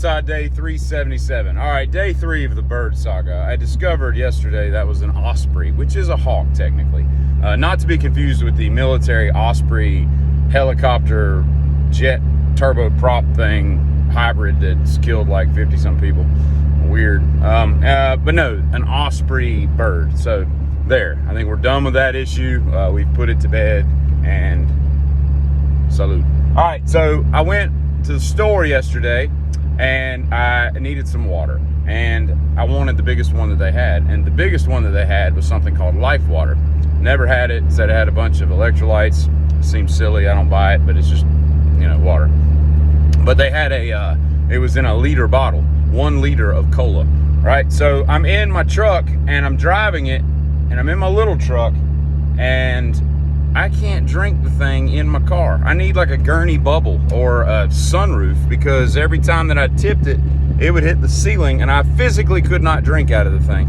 Broadside day 377. All right, day 3 of the bird saga. I discovered yesterday that was an osprey, which is a hawk technically. Not to be confused with the military osprey helicopter jet turboprop thing hybrid that's killed like 50-some people. Weird. But no, an osprey bird. So there, I think we're done with that issue. We've put it to bed, and salute. All right, so I went to the store yesterday and I needed some water, and I wanted the biggest one that they had, and the biggest one that they had was something called Life Water. Never had it. Said it had a bunch of electrolytes. Seems silly, I don't buy it, but it's just, you know, water. But they had it was in a liter bottle, 1 liter of cola, right? So I'm in my truck and I'm driving it, and I'm in my little truck, and I can't drink the thing in my car. I need like a gurney bubble or a sunroof, because every time that I tipped it, it would hit the ceiling, and I physically could not drink out of the thing.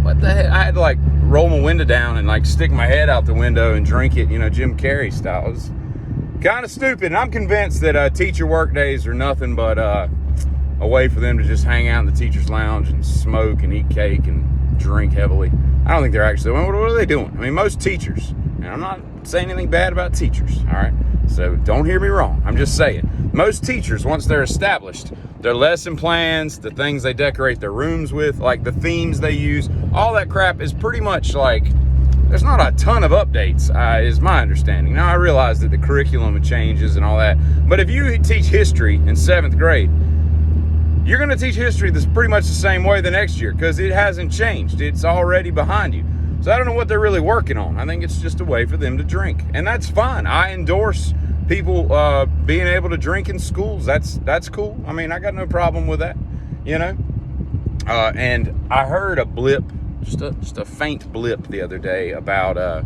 What the heck? I had to like roll my window down and like stick my head out the window and drink it, you know, Jim Carrey style. It was kind of stupid. And I'm convinced that teacher work days are nothing but a way for them to just hang out in the teacher's lounge and smoke and eat cake and drink heavily. I don't think they're actually, what are they doing? I mean, most teachers, and I'm not saying anything bad about teachers, all right? So don't hear me wrong. I'm just saying, most teachers, once they're established, their lesson plans, the things they decorate their rooms with, like the themes they use, all that crap is pretty much like, there's not a ton of updates, is my understanding. Now, I realize that the curriculum changes and all that, but if you teach history in 7th grade, you're going to teach history that's pretty much the same way the next year, because it hasn't changed. It's already behind you. So I don't know what they're really working on. I think it's just a way for them to drink, and that's fine. I endorse people being able to drink in schools. That's cool. I mean, I got no problem with that, you know. And I heard a blip, just a faint blip the other day about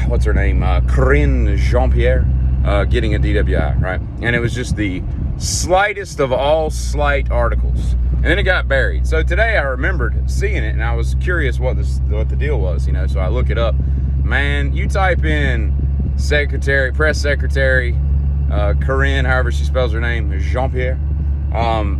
what's her name, Corinne Jean-Pierre getting a DWI, right? And it was just the slightest of all slight articles, and then it got buried. So today I remembered seeing it, and I was curious what the deal was, you know. So I look it up. Man, you type in press secretary Corinne, however she spells her name, Jean-Pierre,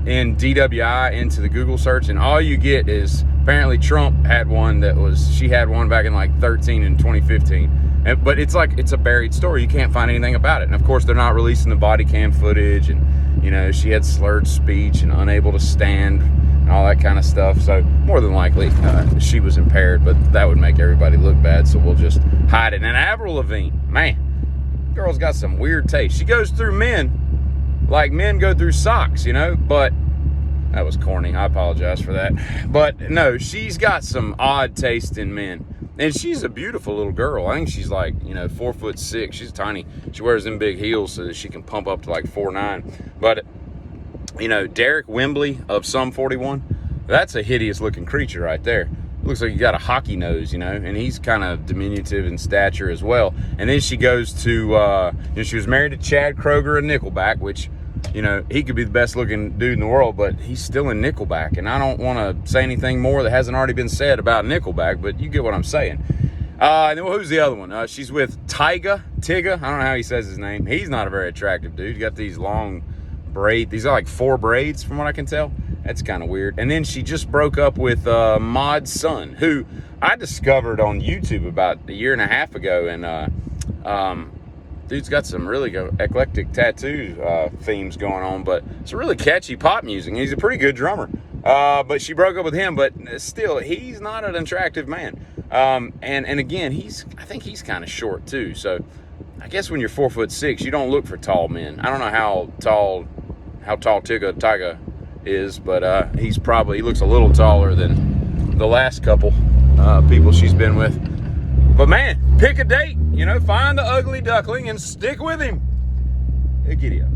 in DWI into the Google search, and all you get is apparently Trump had one she had one back in like 13 and 2015. But it's like, it's a buried story. You can't find anything about it. And of course, they're not releasing the body cam footage, and, you know, she had slurred speech and unable to stand and all that kind of stuff. So more than likely, she was impaired, but that would make everybody look bad. So we'll just hide it. And Avril Lavigne, man, girl's got some weird taste. She goes through men like men go through socks, you know, but that was corny. I apologize for that. But no, she's got some odd taste in men. And she's a beautiful little girl. I think she's like, you know, 4'6". She's tiny. She wears them big heels so that she can pump up to like 4'9". But, you know, Derek Wembley of Sum 41, that's a hideous looking creature right there. Looks like he got a hockey nose, you know, and he's kind of diminutive in stature as well. And then she goes to, you know, she was married to Chad Kroeger of Nickelback, which, you know, he could be the best looking dude in the world, but he's still in Nickelback. And I don't want to say anything more that hasn't already been said about Nickelback, but you get what I'm saying. And then, well, who's the other one? She's with Tyga. I don't know how he says his name. He's not a very attractive dude. He's got these long braids. These are like 4 braids from what I can tell. That's kind of weird. And then she just broke up with Mod's son, who I discovered on YouTube about a year and a half ago. And dude's got some really eclectic tattoo themes going on, but it's really catchy pop music. He's a pretty good drummer. But she broke up with him, but still, he's not an attractive man. And again, I think he's kind of short too. So I guess when you're 4'6", you don't look for tall men. I don't know how tall Tyga is, but he looks a little taller than the last couple people she's been with. But man, pick a date, you know, find the ugly duckling and stick with him. Hey, giddy up.